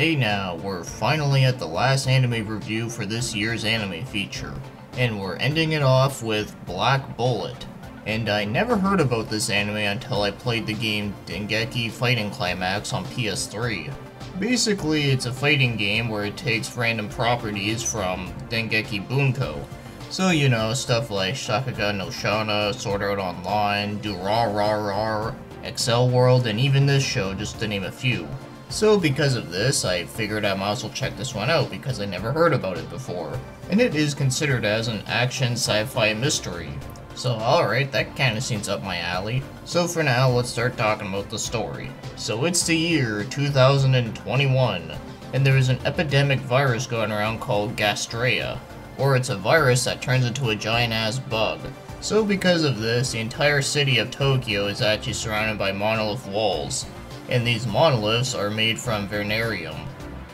Hey now, we're finally at the last anime review for this year's anime feature, and we're ending it off with Black Bullet. And I never heard about this anime until I played the game Dengeki Fighting Climax on PS3. Basically, it's a fighting game where it takes random properties from Dengeki Bunko. So, you know, stuff like Shakugan no Shana, Sword Art Online, Durararrar, Excel World, and even this show, just to name a few. So because of this, I figured I might as well check this one out because I never heard about it before. And it is considered as an action sci-fi mystery. So alright, that kinda seems up my alley. So for now, let's start talking about the story. So it's the year 2021, and there is an epidemic virus going around called Gastrea, or it's a virus that turns into a giant-ass bug. So because of this, the entire city of Tokyo is actually surrounded by monolith walls. And these monoliths are made from vernarium,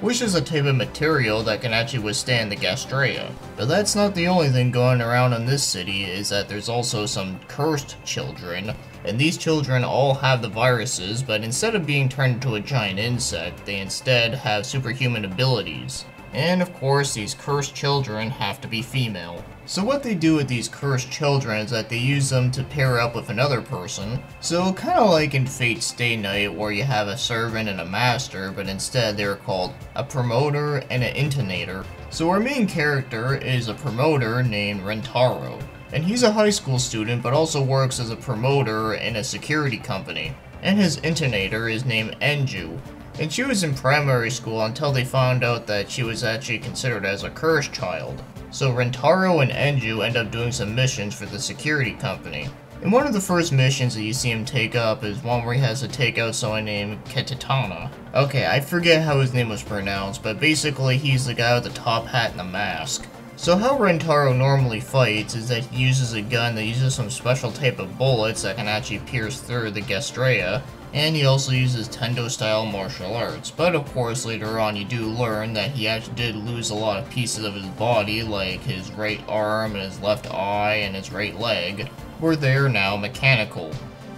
which is a type of material that can actually withstand the Gastrea. But that's not the only thing going around in this city, is that there's also some cursed children, and these children all have the viruses, but instead of being turned into a giant insect, they instead have superhuman abilities. And of course, these cursed children have to be female. So what they do with these cursed children is that they use them to pair up with another person. So kinda like in Fate Stay Night, where you have a servant and a master, but instead they're called a promoter and an intonator. So our main character is a promoter named Rentaro, and he's a high school student but also works as a promoter in a security company. And his intonator is named Enju. And she was in primary school until they found out that she was actually considered as a cursed child. So Rentaro and Enju end up doing some missions for the security company. And one of the first missions that you see him take up is one where he has to take out someone named Ketatana. Okay, I forget how his name was pronounced, but basically he's the guy with the top hat and the mask. So how Rentaro normally fights is that he uses a gun that uses some special type of bullets that can actually pierce through the Gastrea. And he also uses Tendo-style martial arts, but of course later on you do learn that he actually did lose a lot of pieces of his body, like his right arm and his left eye and his right leg, where they are now mechanical.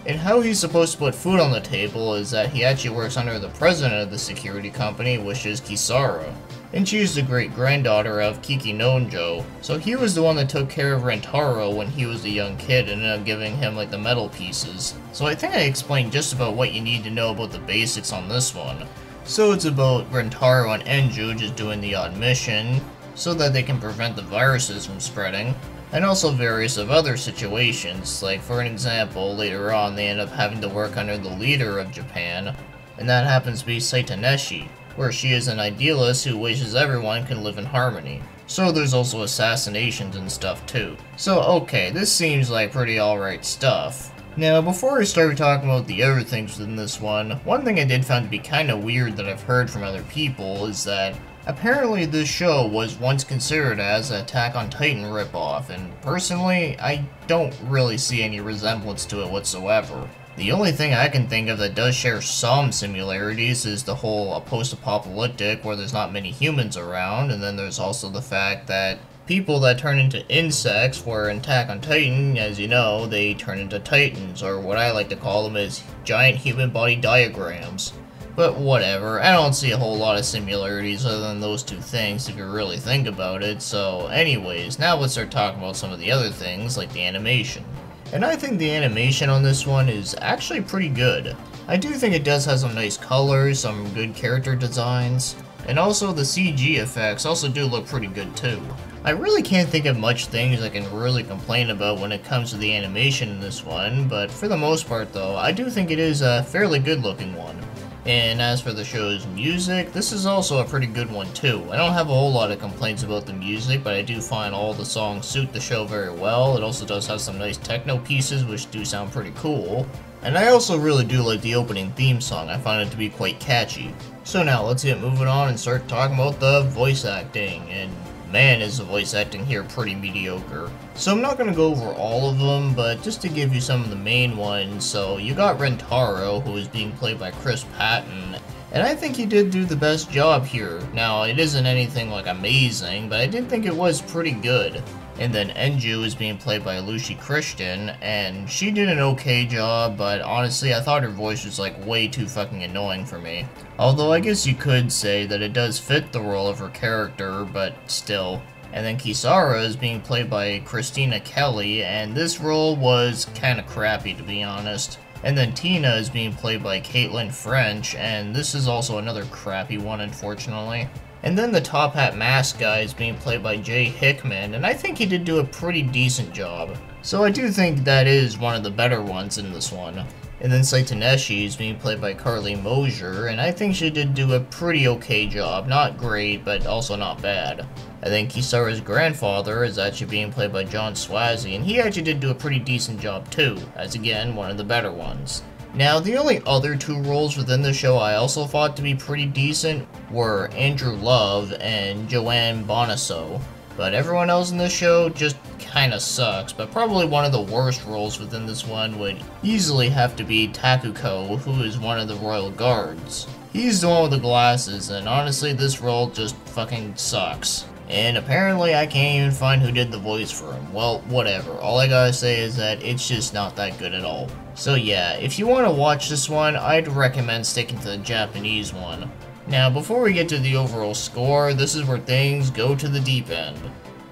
And how he's supposed to put food on the table is that he actually works under the president of the security company, which is Kisara. And she is the great-granddaughter of Kiki Nonjo, so he was the one that took care of Rentaro when he was a young kid and ended up giving him like the metal pieces. So I think I explained just about what you need to know about the basics on this one. So it's about Rentaro and Enju just doing the odd mission, so that they can prevent the viruses from spreading, and also various of other situations, like for an example, later on they end up having to work under the leader of Japan, and that happens to be Saitaneshi, where she is an idealist who wishes everyone can live in harmony. So there's also assassinations and stuff too. So okay, this seems like pretty alright stuff. Now before I start talking about the other things within this one thing I did find to be kinda weird that I've heard from other people is that apparently this show was once considered as an Attack on Titan ripoff, and personally, I don't really see any resemblance to it whatsoever. The only thing I can think of that does share some similarities is the whole post-apocalyptic where there's not many humans around, and then there's also the fact that people that turn into insects, where in Attack on Titan, as you know, they turn into titans, or what I like to call them is giant human body diagrams. But whatever, I don't see a whole lot of similarities other than those two things if you really think about it, so anyways, now let's start talking about some of the other things like the animation. And I think the animation on this one is actually pretty good. I do think it does have some nice colors, some good character designs, and also the CG effects also do look pretty good too. I really can't think of much things I can really complain about when it comes to the animation in this one, but for the most part though, I do think it is a fairly good looking one. And as for the show's music, this is also a pretty good one too. I don't have a whole lot of complaints about the music, but I do find all the songs suit the show very well. It also does have some nice techno pieces which do sound pretty cool. And I also really do like the opening theme song, I find it to be quite catchy. So now let's get moving on and start talking about the voice acting, and man is the voice acting here pretty mediocre. So I'm not going to go over all of them, but just to give you some of the main ones, so you got Rentaro, who is being played by Chris Patton, and I think he did do the best job here. Now, it isn't anything like amazing, but I did think it was pretty good. And then Enju is being played by Lucy Christian, and she did an okay job, but honestly I thought her voice was like way too fucking annoying for me. Although I guess you could say that it does fit the role of her character, but still. And then Kisara is being played by Christina Kelly, and this role was kinda crappy to be honest. And then Tina is being played by Caitlin French, and this is also another crappy one unfortunately. And then the Top Hat Mask guy is being played by Jay Hickman, and I think he did do a pretty decent job. So I do think that is one of the better ones in this one. And then Saitaneshi is being played by Carly Mosier, and I think she did do a pretty okay job. Not great, but also not bad. I think Kisara's grandfather is actually being played by John Swazi, and he actually did do a pretty decent job too, as again, one of the better ones. Now, the only other two roles within the show I also thought to be pretty decent were Andrew Love and Joanne Bonasso. But everyone else in this show just kinda sucks, but probably one of the worst roles within this one would easily have to be Takuko, who is one of the Royal Guards. He's the one with the glasses, and honestly this role just fucking sucks. And apparently I can't even find who did the voice for him. Well, whatever. All I gotta say is that it's just not that good at all. So yeah, if you want to watch this one, I'd recommend sticking to the Japanese one. Now, before we get to the overall score, this is where things go to the deep end.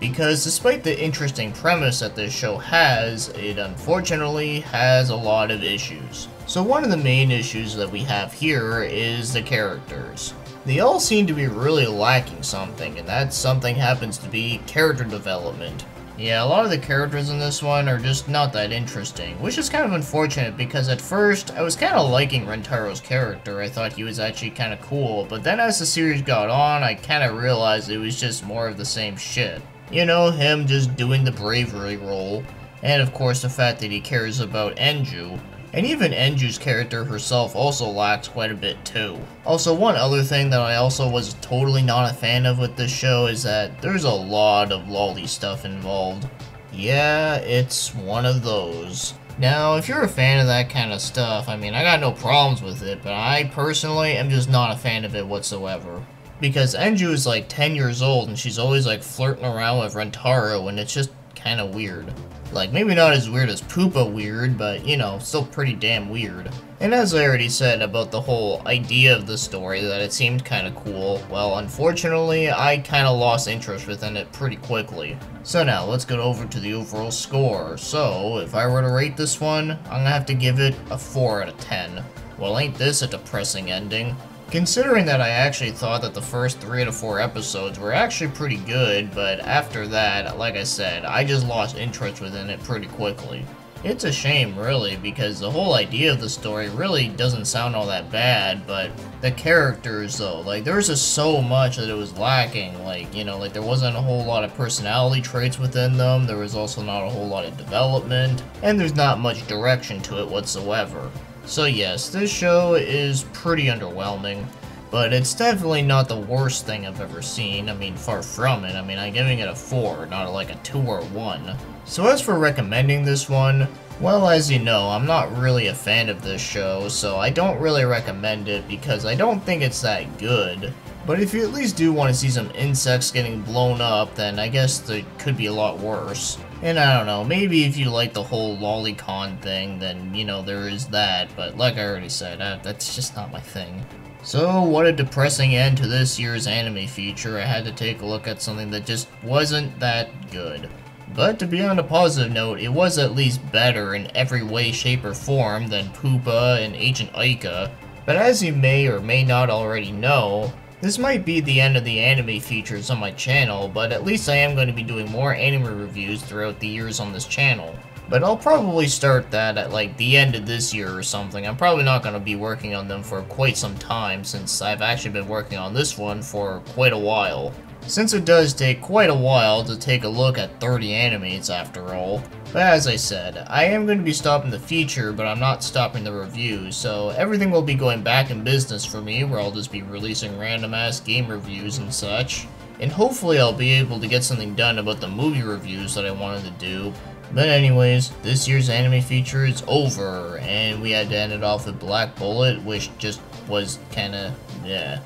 Because despite the interesting premise that this show has, it unfortunately has a lot of issues. So one of the main issues that we have here is the characters. They all seem to be really lacking something, and that something happens to be character development. Yeah, a lot of the characters in this one are just not that interesting, which is kind of unfortunate because at first, I was kind of liking Rentaro's character. I thought he was actually kind of cool, but then as the series got on, I kind of realized it was just more of the same shit. You know, him just doing the bravery role, and of course the fact that he cares about Enju. And even Enju's character herself also lacks quite a bit too. Also, one other thing that I also was totally not a fan of with this show is that there's a lot of lolly stuff involved. Yeah, it's one of those. Now, if you're a fan of that kind of stuff, I mean, I got no problems with it, but I personally am just not a fan of it whatsoever. Because Enju is like 10 years old and she's always like flirting around with Rentaro, and it's just kind of weird. Like, maybe not as weird as Poopa weird, but, you know, still pretty damn weird. And as I already said about the whole idea of the story, that it seemed kinda cool, well, unfortunately, I kinda lost interest within it pretty quickly. So now, let's go over to the overall score. So, if I were to rate this one, I'm gonna have to give it a 4 out of 10. Well, ain't this a depressing ending? Considering that I actually thought that the first 3 out of 4 episodes were actually pretty good, but after that, like I said, I just lost interest within it pretty quickly. It's a shame, really, because the whole idea of the story really doesn't sound all that bad, but the characters, though, like, there's just so much that it was lacking. Like, you know, like, there wasn't a whole lot of personality traits within them, there was also not a whole lot of development, and there's not much direction to it whatsoever. So yes, this show is pretty underwhelming, but it's definitely not the worst thing I've ever seen. I mean, far from it. I mean, I'm giving it a 4, not like a 2 or 1. So as for recommending this one, well, as you know, I'm not really a fan of this show, so I don't really recommend it because I don't think it's that good. But if you at least do want to see some insects getting blown up, then I guess it could be a lot worse. And I don't know, maybe if you like the whole lolicon thing, then, you know, there is that, but like I already said, that's just not my thing. So, what a depressing end to this year's anime feature. I had to take a look at something that just wasn't that good. But to be on a positive note, it was at least better in every way, shape, or form than Poopa and Agent Aika. But as you may or may not already know, this might be the end of the anime features on my channel, but at least I am going to be doing more anime reviews throughout the years on this channel. But I'll probably start that at like the end of this year or something. I'm probably not going to be working on them for quite some time, since I've actually been working on this one for quite a while. Since it does take quite a while to take a look at 30 animes after all. But as I said, I am going to be stopping the feature, but I'm not stopping the reviews, so everything will be going back in business for me, where I'll just be releasing random ass game reviews and such. And hopefully I'll be able to get something done about the movie reviews that I wanted to do. But anyways, this year's anime feature is over, and we had to end it off with Black Bullet, which just was kinda, yeah.